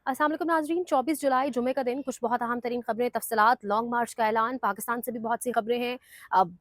अस्सलाम वालेकुम नाज़रीन। 24 जुलाई जुमे का दिन, कुछ बहुत अहम तरीन खबरें, तफसीलात, लॉन्ग मार्च का ऐलान, पाकिस्तान से भी बहुत सी खबरें हैं,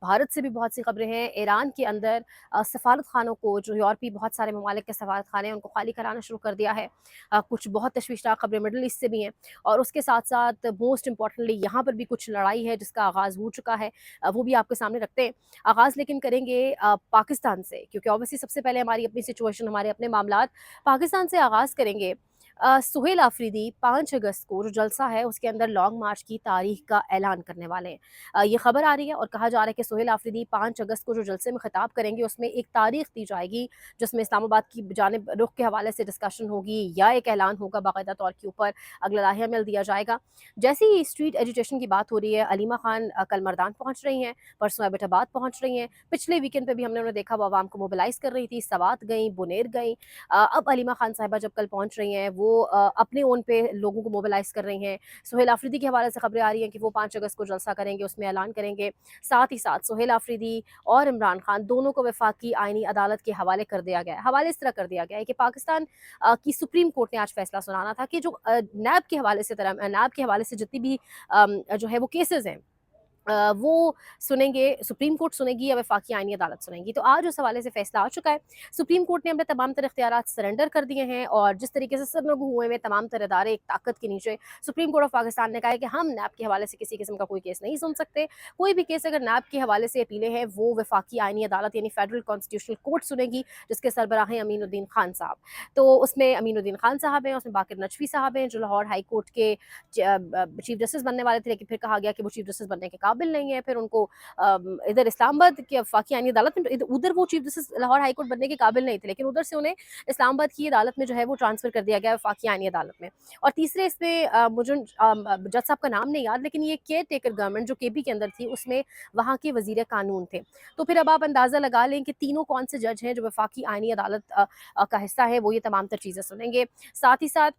भारत से भी बहुत सी खबरें हैं। ईरान के अंदर सफारत खानों को, जो यूरोपीय बहुत सारे ममालिक के सफारत खाने हैं, उनको खाली कराना शुरू कर दिया है। कुछ बहुत तशवीशनाक खबरें मिडल ईस्ट से भी हैं, और उसके साथ साथ मोस्ट इंपॉर्टेंटली यहाँ पर भी कुछ लड़ाई है जिसका आगाज़ हो चुका है। वो भी आपके सामने रखते हैं। आगाज़ लेकिन करेंगे पाकिस्तान से, क्योंकि ऑब्वियसली सबसे पहले हमारी अपनी सिचुएशन, हमारे अपने मामलात। पाकिस्तान से आगाज़ करेंगे। सुहेल आफरीदी 5 अगस्त को जो जलसा है उसके अंदर लॉन्ग मार्च की तारीख का ऐलान करने वाले हैं। ये खबर आ रही है और कहा जा रहा है कि सुहेल आफरीदी 5 अगस्त को जो जलसे में खिताब करेंगे उसमें एक तारीख दी जाएगी जिसमें इस्लामाबाद की जानिब रुख के हवाले से डिस्कशन होगी या एक ऐलान होगा बाकायदा तौर के ऊपर, अगला लाहिया दिया जाएगा। जैसे ही स्ट्रीट एजुटेशन की बात हो रही है, अलीमा खान कल मर्दान पहुंच रही हैं, परसों एबटाबाद पहुंच रही हैं। पिछले वीकेंड पे भी हमने उन्हें देखा वो आवाम को मोबिलाइज कर रही थी, सवात गई, बुनेर गई। अब अलीमा खान साहिबा जब कल पहुंच रही हैं वो अपने ओन पे लोगों को मोबिलाइज कर रही हैं। सुहेल आफरीदी के हवाले से खबरें आ रही हैं कि वो 5 अगस्त को जलसा करेंगे, उसमें ऐलान करेंगे। साथ ही साथ सुहेल आफरीदी और इमरान खान दोनों को वफाकी आईनी अदालत के हवाले कर दिया गया है। हवाले इस तरह कर दिया गया है कि पाकिस्तान की सुप्रीम कोर्ट ने आज फैसला सुनाना था कि जो नैब के हवाले से नैब के हवाले से जितनी भी जो है वो केसेस हैं, वो सुनेंगे, सुप्रीम कोर्ट सुनेगी या वफाकी आईनी अदालत सुनेगी। तो आज उस हवाले से फैसला आ चुका है। सुप्रीम कोर्ट ने अपने तमाम तर इख्तियारात सरेंडर कर दिए हैं, और जिस तरीके से सरनगू हुए में तमाम तर इदारे एक ताकत के नीचे, सुप्रीम कोर्ट ऑफ पाकिस्तान ने कहा है कि हम नैब के हवाले से किसी किस्म का कोई केस नहीं सुन सकते। कोई भी केस अगर नैब के हवाले से अपीलें हैं वो वफाकी आईनी अदालत यानी फेडरल कॉन्स्टिट्यूशनल कोर्ट सुनेगी, जिसके सरबराह हैं अमीनुद्दीन खान साहब। तो उसमें अमीनुद्दीन खान साहब हैं, उसमें बाकिर नजफी साहब हैं जो लाहौर हाई कोर्ट के चीफ जस्टिस बनने वाले थे, लेकिन फिर कहा गया कि वो चीफ जस्टिस बनने के काबिल नहीं है। फिर उनको इधर इस्लामाबाद की वफाकी आईनी अदालत में, उधर वो chief justice Lahore high court बनने के काबिल नहीं थे, लेकिन उधर से उन्हें इस्लामाबाद की अदालत में जो है वो ट्रांसफर कर दिया गया वफाकी आईनी अदालत में। और तीसरे इसमें मुझे जज साहब का नाम नहीं याद, लेकिन ये केयर टेकर गवर्नमेंट जो केपी के अंदर थी उसमें वहाँ के वजीर कानून थे। तो फिर अब आप अंदाजा लगा लें कि तीनों कौन से जज हैं जो वफाकी आईनी अदालत का हिस्सा है, वो ये तमाम तर चीज़ें सुनेंगे। साथ ही साथ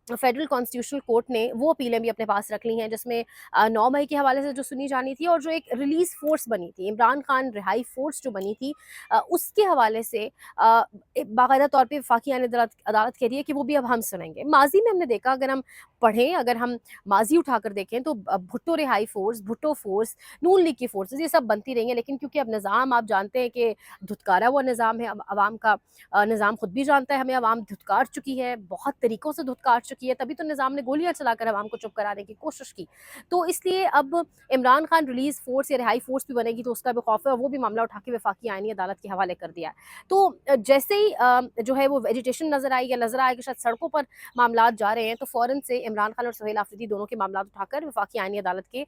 फेडरल कॉन्स्टिट्यूशनल कोर्ट ने वो अपीलें भी अपने पास रख ली हैं जिसमें 9 मई के हवाले से जो सुनी जानी थी, और जो एक रिलीज फोर्स बनी थी, इमरान खान रिहाई फोर्स जो बनी थी, उसके हवाले से बाकायदा तौर पे वफाकी आईनी अदालत अदालत कह रही है कि वो भी अब हम सुनेंगे। माजी में हमने देखा, अगर हम पढ़ें, अगर हम माजी उठाकर देखें तो भुट्टो रिहाई फोर्स, भुट्टो फोर्स, नून लीग की फोर्सेज ये सब बनती रही हैं, लेकिन क्योंकि अब निज़ाम आप जानते हैं कि धुतकारा हुआ निज़ाम है, अब अवाम का निज़ाम खुद भी जानता है हमें अवाम धुतकार चुकी है, बहुत तरीक़ों से धुतकार चुकी है, तभी तो निज़ाम ने गोलियाँ चलाकर अवाम को चुप कराने की कोशिश की। तो इसलिए अब इमरान खान रिलीज़ फ़ोर्स या रिहाई फ़ोर्स भी बनेगी तो उसका भी खौफ है, और वो भी मामला उठा के वफाकी आईनी अदालत के हवाले कर दिया है। तो जैसे ही जो है वो वेजिटेशन नज़र आई या नज़र आया कि शायद सड़कों पर मामलात जा रहे हैं, तो फ़ौरन से इमरान खान और सुहेल आफरीदी दोनों के मामलात उठाकर वफाकी आईनी अदालत के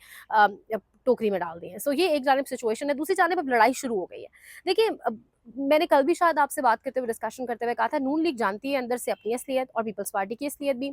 टोकरी में डाल दिए हैं। सो ये एक जानिब सिचुएशन है, दूसरी जानिब अब लड़ाई शुरू हो गई है। देखिए, मैंने कल भी शायद आपसे बात करते हुए, डिस्कशन करते हुए कहा था, नून लीग जानती है अंदर से अपनी असलियत और पीपल्स पार्टी की असलियत भी।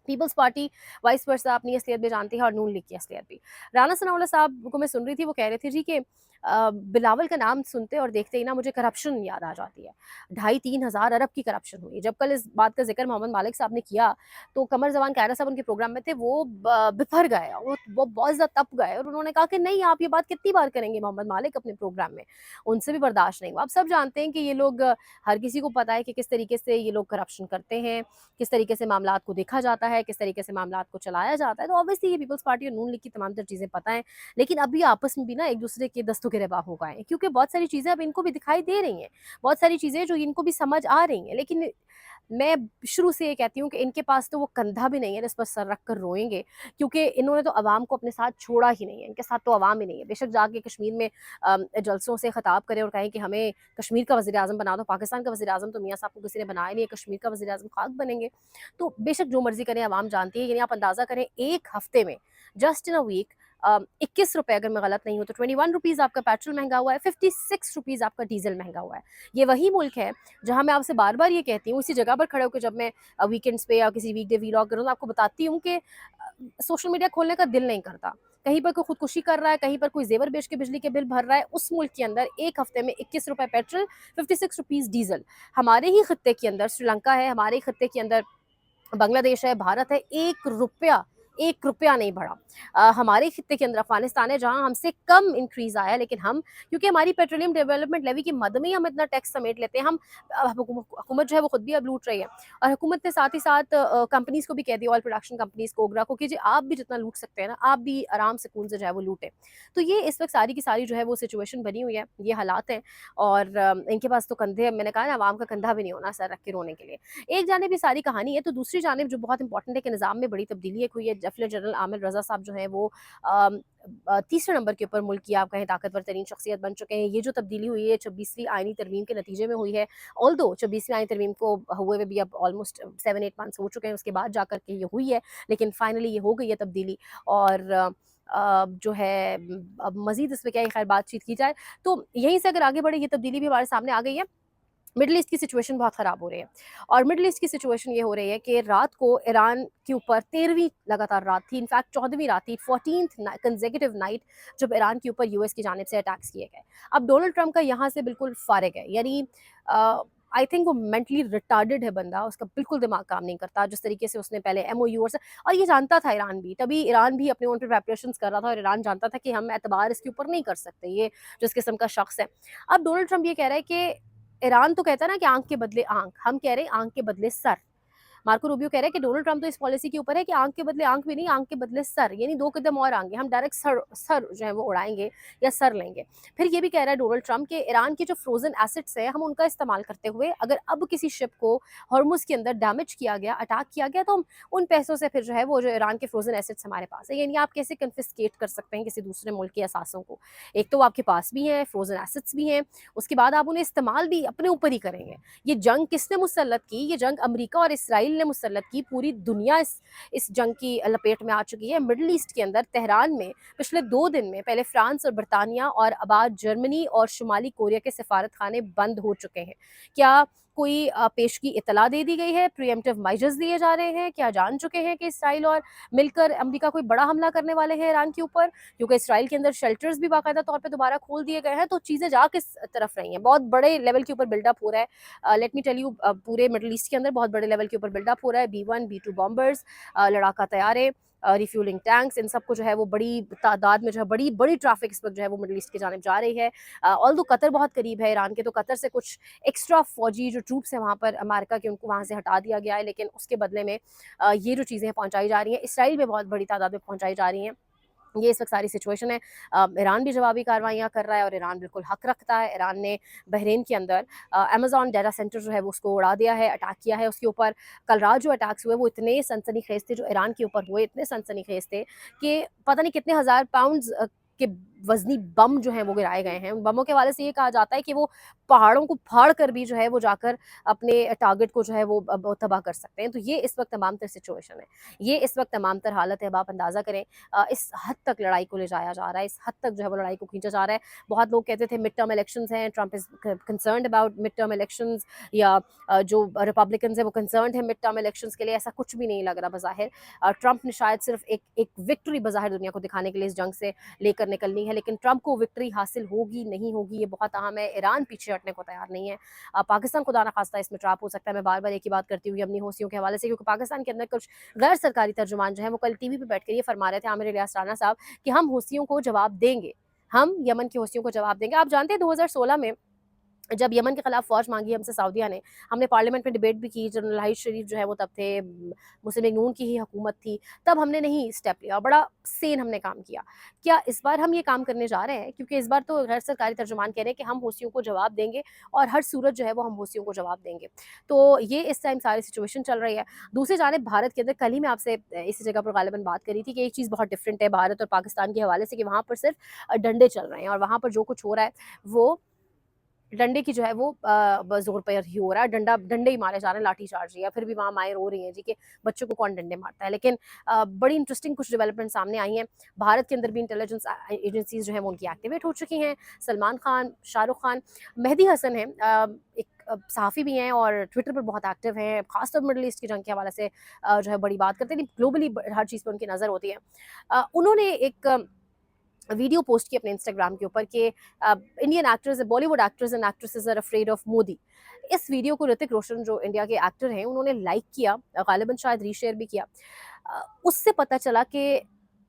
पीपल्स पार्टी वाइस वर्सा अपनी असलियत भी जानती है और नून लीग की असलियत भी। राना सनाउल्लाह साहब को मैं सुन रही थी, वो कह रहे थे जी कि बिलावल का नाम सुनते और देखते ही ना मुझे करप्शन याद आ जाती है। 2,500-3,000 अरब की करप्शन हुई। जब कल इस बात का ज़िक्र मोहम्मद मालिक साहब ने किया, तो कमर ज़मान कायरा साहब उनके प्रोग्राम में थे, वो बिफर गए, वो बहुत ज़्यादा तप गए, और उन्होंने कहा कि नहीं, आप ये बात कितनी बार करेंगे मोहम्मद मालिक अपने प्रोग्राम में। उनसे भी बर्दाश्त नहीं हुआ। आप सब जानते हैं कि ये लोग, हर किसी को पता है कि किस तरीके से ये लोग करप्शन करते हैं, किस तरीके से मामलात को देखा जाता है, किस तरीके से मामलात को चलाया जाता है। तो ऑब्वियसली ये पीपल्स पार्टी और नून लीग की तमाम तर चीज़ें पता हैं, लेकिन अभी आपस में भी ना एक दूसरे के दस्तों के रिबा हो गए हैं, क्योंकि बहुत सारी चीज़ें अब इनको भी दिखाई दे रही हैं, बहुत सारी चीज़ें जो इनको भी समझ आ रही हैं। लेकिन मैं शुरू से ये कहती हूँ कि इनके पास तो वो कंधा भी नहीं है जिस पर सर रख कर रोएंगे, क्योंकि इन्होंने तो अवाम को अपने साथ छोड़ा ही नहीं है, इनके साथ तो अवाम ही नहीं है। बेशक जाके कश्मीर में जलसों से खिताब करें और कहें कि हमें कश्मीर का वज़ीर आज़म बना दो, पाकिस्तान का वज़ीर आज़म तो मियाँ साहब को किसी ने बनाया नहीं है, कश्मीर का वज़ीर आज़म खाक बनेंगे। तो बेशक जो मर्ज़ी करें, अवाम जानती है। यानी आप अंदाज़ा करें, एक हफ़्ते में, जस्ट इन अ वीक, 21 रुपए, अगर मैं गलत नहीं हूँ तो 21 रुपीज़ आपका पेट्रोल महंगा हुआ है, 56 रुपीज़ आपका डीजल महंगा हुआ है। ये वही मुल्क है जहाँ मैं आपसे बार बार ये कहती हूँ, इसी जगह पर खड़े होकर जब मैं वीकेंड्स पे या किसी वीकडे वीलॉग करूँ, तो आपको बताती हूँ कि सोशल मीडिया खोलने का दिल नहीं करता। कहीं पर कोई खुदकुशी कर रहा है, कहीं पर कोई जेवर बेच के बिजली के बिल भर रहा है, उस मुल्क के अंदर एक हफ्ते में 21 रुपए पेट्रोल, 56 रुपीज़ डीजल। हमारे ही खत्ते के अंदर श्रीलंका है, हमारे ही खत्ते के अंदर बांग्लादेश है, भारत है, 1 रुपया एक रुपया नहीं बढ़ा। हमारे खित्ते के अंदर अफ़गानिस्तान है जहाँ हमसे कम इंक्रीज़ आया, लेकिन हम क्योंकि हमारी पेट्रोलियम डेवलपमेंट लेवी की मद में ही हम इतना टैक्स समेट लेते हैं, हम हुकूमत जो है वो खुद भी अब लूट रही है। और हुकूमत ने साथ ही साथ कंपनीज़ को भी कह दिया, ऑयल प्रोडक्शन कंपनीज़ को, ओगरा को, कि जी आप भी जितना लूट सकते हैं ना, आप भी आराम सुकून से जो है वो लूटें। तो ये इस वक़्त सारी की सारी जो है वो सिचुएशन बनी हुई है, ये हालात हैं। और इनके पास तो कंधे, मैंने कहा ना, अवाम का कंधा भी नहीं होना सर रख के रोने के लिए। एक जानिब ये सारी कहानी है, तो दूसरी जानिब जो बहुत इंपॉर्टेंट है कि निज़ाम में बड़ी तब्दीली एक हुई है। लेफ्टिनेंट जनरल आमिर रज़ा साहब जो हैं वो तीसरे नंबर के ऊपर मुल्क की आप कहें ताकतवर तरीन शख्सियत बन चुके हैं। ये जो तब्दीली हुई है 26वीं आईनी तरमीम के नतीजे में हुई है। ऑल्दो 26वीं आईनी तरमीम को हुए हुए भी अब ऑलमोस्ट 7-8 मंथ्स हो चुके हैं, उसके बाद जाकर के ये हुई है, लेकिन फाइनली ये हो गई है तब्दीली। और जो है अब मज़ीद इसमें क्या है, खैर बातचीत की जाए। तो यहीं से अगर आगे बढ़े, ये तब्दीली भी हमारे सामने आ गई है। मिडल ईस्ट की सिचुएशन बहुत ख़राब हो रही है, और मिडल ईस्ट की सिचुएशन ये हो रही है कि रात को ईरान के ऊपर 13वीं लगातार रात थी, इनफैक्ट 14वीं रात थी, 14th कंसेक्यूटिव नाइट, जब ईरान के ऊपर यूएस की जानिब से अटैक्स किए गए। अब डोनाल्ड ट्रंप का यहाँ से बिल्कुल फ़ारिग है, यानी आई थिंक वो मेंटली रिटार्डेड है बंदा, उसका बिल्कुल दिमाग काम नहीं करता। जिस तरीके से उसने पहले एमओयू और ये जानता था ईरान भी, तभी ईरान भी अपने ओन प्रिपरेशंस कर रहा था, और ईरान जानता था कि हम एतबार इसके ऊपर नहीं कर सकते, ये जिस किस्म का शख्स है। अब डोनाल्ड ट्रंप ये कह रहा है कि ईरान तो कहता है ना कि आंख के बदले आंख, हम कह रहे हैं आंख के बदले सर। मार्को रूबियो कह रहे हैं कि डोनाल्ड ट्रंप तो इस पॉलिसी के ऊपर है कि आंख के बदले आंख भी नहीं, आंख के बदले सर, यानी 2 कदम और आगे हम डायरेक्ट सर सर जो है वो उड़ाएंगे या सर लेंगे। फिर ये भी कह रहा है डोनाल्ड ट्रंप कि ईरान के जो फ्रोजन एसेट्स हैं, हम उनका इस्तेमाल करते हुए अगर अब किसी शिप को हॉर्मुज के अंदर डैमेज किया गया, अटैक किया गया, तो हम उन पैसों से फिर जो है वो जो ईरान के फ्रोजन एसेट्स हमारे पास है, यानी आप कैसे कन्फिस्केट कर सकते हैं किसी दूसरे मुल्क के असासों को। एक तो वो आपके पास भी हैं, फ्रोजन एसेट्स भी हैं, उसके बाद आप उन्हें इस्तेमाल भी अपने ऊपर ही करेंगे। ये जंग किसने मुसल्लत की? ये जंग अमेरिका और इसराइल ने मुसल्लत की। पूरी दुनिया इस जंग की लपेट में आ चुकी है। मिडल ईस्ट के अंदर तेहरान में पिछले 2 दिन में पहले फ्रांस और बर्तानिया और अब आज जर्मनी और शुमाली कोरिया के सफारत खाने बंद हो चुके हैं। क्या कोई पेशगी इतला दे दी गई है? प्रीएम्प्टिव मेजर्स दिए जा रहे हैं? क्या जान चुके हैं कि इसराइल और मिलकर अमेरिका कोई बड़ा हमला करने वाले हैं ईरान के ऊपर? क्योंकि इसराइल के अंदर शेल्टर्स भी बाकायदा तौर पे दोबारा खोल दिए गए हैं, तो चीज़ें जा किस तरफ रही हैं? बहुत बड़े लेवल के ऊपर बिल्डअप हो रहा है। लेट मी टेल यू, पूरे मिडल ईस्ट के अंदर बहुत बड़े लेवल के ऊपर बिल्डअप हो रहा है। B-1 B-2 बॉम्बर्स, लड़ाका तैयारे, रिफ्यूलिंग टैंक्स, इन सबको जो है वो बड़ी तादाद में जो है बड़ी बड़ी ट्रैफिक इस वक्त जो है वो मिडल ईस्ट की जानिब जा रही है। ऑल्दो कतर बहुत करीब है ईरान के, तो कतर से कुछ एक्स्ट्रा फौजी जो ट्रूप्स हैं वहाँ पर अमेरिका के, उनको वहाँ से हटा दिया गया है, लेकिन उसके बदले में ये जो चीज़ें पहुँचाई जा रही हैं इसराइल में बहुत बड़ी तादाद में पहुँचाई जा रही हैं। ये इस वक्त सारी सिचुएशन है। ईरान भी जवाबी कार्रवाइयाँ कर रहा है, और ईरान बिल्कुल हक रखता है। ईरान ने बहरीन के अंदर अमेज़न डाटा सेंटर जो है वो उसको उड़ा दिया है, अटैक किया है उसके ऊपर। कल रात जो अटैक्स हुए वो इतने सनसनीखेज़ थे, जो ईरान के ऊपर हुए इतने सनसनीखेज़ थे कि पता नहीं कितने हज़ार पाउंड्स के वज़नी बम जो हैं वो गिराए गए हैं। उन बमों के हवाले से ये कहा जाता है कि वो पहाड़ों को फाड़ कर भी जो है वो जाकर अपने टारगेट को जो है वो तबाह कर सकते हैं। तो ये इस वक्त तमाम तर सिचुएशन है, ये इस वक्त तमाम तर हालत है। अब आप अंदाज़ा करें इस हद तक लड़ाई को ले जाया जा रहा है, इस हद तक जो है वो लड़ाई को खींचा जा रहा है। बहुत लोग कहते थे मिड टर्म इलेक्शंस हैं, Trump is concerned about mid term elections, या जो रिपब्लिकन्स हैं वो कंसर्न्ड है मिड टर्म इलेक्शंस के लिए। ऐसा कुछ भी नहीं लग रहा बज़ाहिर। ट्रंप ने शायद सिर्फ एक विक्ट्री बज़ाहिर दुनिया को दिखाने के लिए इस जंग से लेकर निकलनी है, लेकिन ट्रंप को विक्ट्री हासिल होगी नहीं होगी ये बहुत अहम है। ईरान पीछे हटने को तैयार नहीं है। पाकिस्तान खुदा ना खास्ता इसमें ट्रैप हो सकता है। मैं बार बार एक ही बात करती हुई अपनी हौसियों के हवाले से, क्योंकि पाकिस्तान के अंदर कुछ गैर सरकारी तर्जुमान जो है वो कल टीवी पे बैठ कर ये फरमा रहे थे, आमिर इलियास राना साहब, कि हम हौसियों को जवाब देंगे, हम यमन के हौसियों को जवाब देंगे। आप जानते हैं 2016 में जब यमन के खिलाफ फौज मांगी हमसे सऊदीया ने, हमने पार्लियामेंट में डिबेट भी की, जनरल हाइज शरीफ जो है वो तब थे, मुस्लिम लीग नून की ही हुकूमत थी, तब हमने नहीं स्टेप लिया, बड़ा सेन हमने काम किया। क्या इस बार हम ये काम करने जा रहे हैं? क्योंकि इस बार तो गैर सरकारी तर्जुमान कह रहे हैं कि हम हौसियों को जवाब देंगे, और हर सूरत जो है वो हम हौसियों को जवाब देंगे। तो ये इस टाइम सारी सिचुएशन चल रही है। दूसरी जानिब भारत के अंदर, कल ही मैं आपसे इसी जगह पर गालिबन बात करी थी कि एक चीज़ बहुत डिफरेंट है भारत और पाकिस्तान के हवाले से, कि वहाँ पर सिर्फ डंडे चल रहे हैं, और वहाँ पर जो कुछ हो रहा है वो डंडे की जो है वो ज़ोर पर ही हो रहा है। डंडे ही मारे जा रहे हैं, लाठी चार्ज ही है। फिर भी वहाँ माएँ रो रही हैं जी कि बच्चों को कौन डंडे मारता है। लेकिन बड़ी इंटरेस्टिंग कुछ डेवलपमेंट सामने आई हैं। भारत के अंदर भी इंटेलिजेंस एजेंसीज़ जो हैं वो उनकी एक्टिवेट हो चुकी हैं। सलमान खान, शाहरुख खान, मेहदी हसन हैं, एक सहाफ़ी भी हैं और ट्विटर पर बहुत एक्टिव हैं, ख़ासतौर मिडल ईस्ट की जंग के हवाले से जो है बड़ी बात करते हैं। ग्लोबली हर चीज़ पर उनकी नज़र होती है। उन्होंने एक वीडियो पोस्ट की अपने इंस्टाग्राम के ऊपर कि Indian actors, Bollywood actors and actresses are afraid of Modi. इस वीडियो को ऋतिक रोशन जो इंडिया के एक्टर हैं उन्होंने लाइक किया, गालिबन शायद रीशेयर भी किया। उससे पता चला कि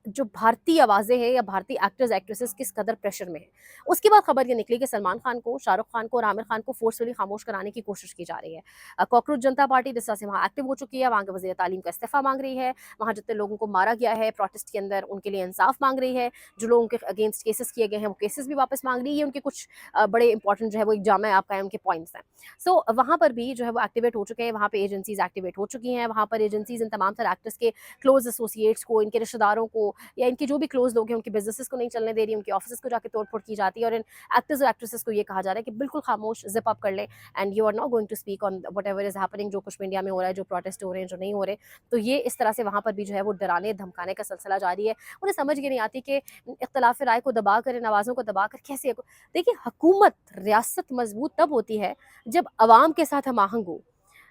जो भारतीय आवाज़ें हैं या भारतीय एक्टर्स एक्ट्रेसेस किस कदर प्रेशर में हैं। उसके बाद खबर ये निकली कि सलमान खान को, शाहरुख खान को और आमिर खान को फोर्सफुली खामोश कराने की कोशिश की जा रही है। कॉकरोच जनता पार्टी जिस तरह से वहाँ एक्टिव हो चुकी है, वहाँ के वज़ीर तालीम का इस्तीफ़ा मांग रही है, वहाँ जितने लोगों को मारा गया है प्रोटेस्ट के अंदर उनके लिए इंसाफ मांग रही है, जो लोगों के अगेंस्ट केसेस किए गए हैं वो केसेस भी वापस मांग रही है, उनके कुछ बड़े इंपॉर्टेंट जो है वो एक जामा आपका है उनके पॉइंट्स हैं। सो वहाँ पर भी जो है वो एक्टिवेट हो चुके हैं, वहाँ पे एजेंसीज एक्टिवेट हो चुकी हैं, वहाँ पर एजेंसीज इन तमाम तरह एक्टर्स के क्लोज एसोसिएट्स को, इनके रिश्तेदारों को या इनके जो भी क्लोज लोग हैं उनके बिजनेसेस को नहीं चलने दे रही, उनके ऑफिस को जाके तोड़-फोड़ की जाती है और इन एक्टर्स और एक्ट्रेसेस को ये कहा जा रहा है कि बिल्कुल खामोश, ज़िप अप कर लें and you are not going to speak on whatever is happening, जो कुछ भी इंडिया में हो रहा है, जो प्रोटेस्ट हो रहे हैं, जो नहीं हो रहे। तो ये इस तरह से वहाँ पर भी जो है वो डराने, धमकाने का सिलसिला जारी है। उन्हें समझ ये नहीं आती कि इख्तिलाफ़ राय को दबाकर, इन आवाज़ों को दबाकर कैसे देखिए हुकूमत, रियासत मज़बूत तब होती है जब अवाम के साथ हम आहंग हो।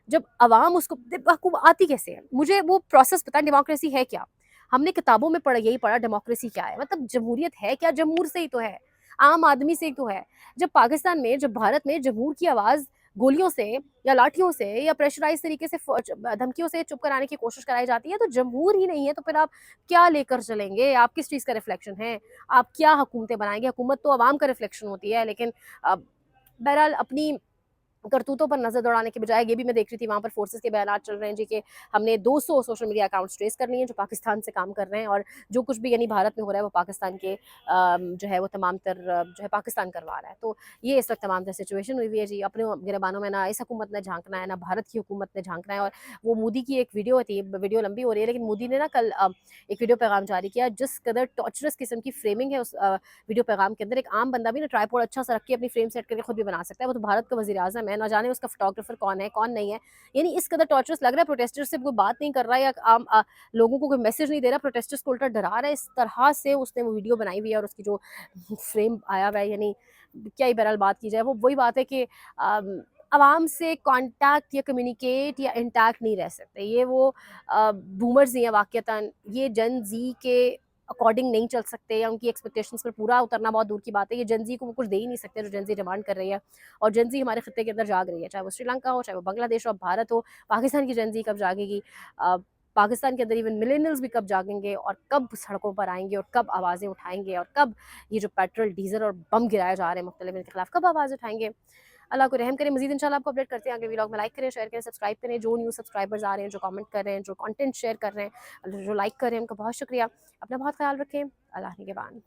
जब अवाम उसको आती कैसे है? मुझे वो प्रोसेस पता है, डेमोक्रेसी है क्या? हमने किताबों में पढ़ा, यही पढ़ा डेमोक्रेसी क्या है? मतलब जमहूरियत है क्या? जमूर से ही तो है, आम आदमी से ही तो है। जब पाकिस्तान में, जब भारत में जमहूर की आवाज़ गोलियों से या लाठियों से या प्रेशराइज़ तरीके से धमकियों से चुप कराने की कोशिश कराई जाती है, तो जमहूर ही नहीं है, तो फिर आप क्या लेकर चलेंगे? आप किस चीज़ का रिफ्लेक्शन हैं? आप क्या हुकूमतें बनाएँगे? हुकूमत तो अवाम का रिफ्लेक्शन होती है, लेकिन बहरहाल अपनी करतूतों पर नज़र दौड़ाने के बजाय, ये भी मैं देख रही थी वहाँ पर फोर्सेस के बयानात चल रहे हैं जी कि हमने 200 सोशल मीडिया अकाउंट्स ट्रेस कर लिए हैं जो पाकिस्तान से काम कर रहे हैं और जो कुछ भी यानी भारत में हो रहा है वो पाकिस्तान के जो है वो तमाम तर जो है पाकिस्तान करवा रहा है। तो ये इस वक्त तमाम तर सिचुएशन हुई हुई है जी। अपने गिरबानों में ना इस हुकूमत ने झांकना है, ना भारत की हुकूमत ने झांकना है। और वो मोदी की एक वीडियो थी, वीडियो लंबी हो रही है, लेकिन मोदी ने ना कल एक वीडियो पैगाम जारी किया, जिस कदर टॉर्चरस किस्म की फ्रेमिंग है उस वीडियो पैगाम के अंदर। एक आम बंदा भी ना ट्राइपॉड अच्छा सा रख के अपनी फ्रेम सेट करके खुद भी बना सकता है, वो तो भारत का वज़ीर आज़म है, ना जाने उसका फोटोग्राफर कौन है, कौन नहीं है। यानी इस कदर टॉर्चरस लग रहा है, प्रोटेस्टर्स से कोई बात नहीं कर रहा है या आम लोगों को कोई मैसेज नहीं दे रहा, प्रोटेस्टर्स को उल्टा डरा रहा है। इस तरह से उसने वो वीडियो बनाई हुई है और उसकी जो फ्रेम आया हुआ है, यानी क्या ही बहरहाल बात की जाए, वो वही बात है कि आवाम से कॉन्टैक्ट या कम्युनिकेट या इंटैक्ट नहीं रह सकते। ये वो बूमर्स ही हैं वाक़तन, ये जेन ज़ी के अकॉर्डिंग नहीं चल सकते या उनकी एक्सपेक्टेशंस पर पूरा उतरना बहुत दूर की बात है। ये जेन ज़ी को वो कुछ दे ही नहीं सकते जो जेन ज़ी डिमांड कर रही है। और जेन ज़ी हमारे खित्ते के अंदर जाग रही है, चाहे वो श्रीलंका हो, चाहे वो बांग्लादेश हो, भारत हो। पाकिस्तान की जेन ज़ी कब जागेगी? पाकिस्तान के अंदर इवन मिलेनियल्स भी कब जागेंगे और कब सड़कों पर आएँगे और कब आवाज़ें उठाएँगे और कब ये जो पेट्रोल, डीज़ल और बम गिराए जा रहे हैं मुख्तलिफ इनके खिलाफ, कब आवाज़ उठाएँगे? अल्लाह को रहम करे। मज़ीद इंशाल्लाह आपको अपडेट करते हैं अगले व्लॉग में। लाइक करें, शेयर करें, सब्सक्राइब करें। जो न्यू सब्सक्राइबर्स आ रहे हैं, जो कमेंट कर रहे हैं, जो कंटेंट शेयर कर रहे हैं, जो लाइक कर रहे हैं, उनका बहुत शुक्रिया। अपना बहुत ख्याल रखें। अल्लाह निगहबान।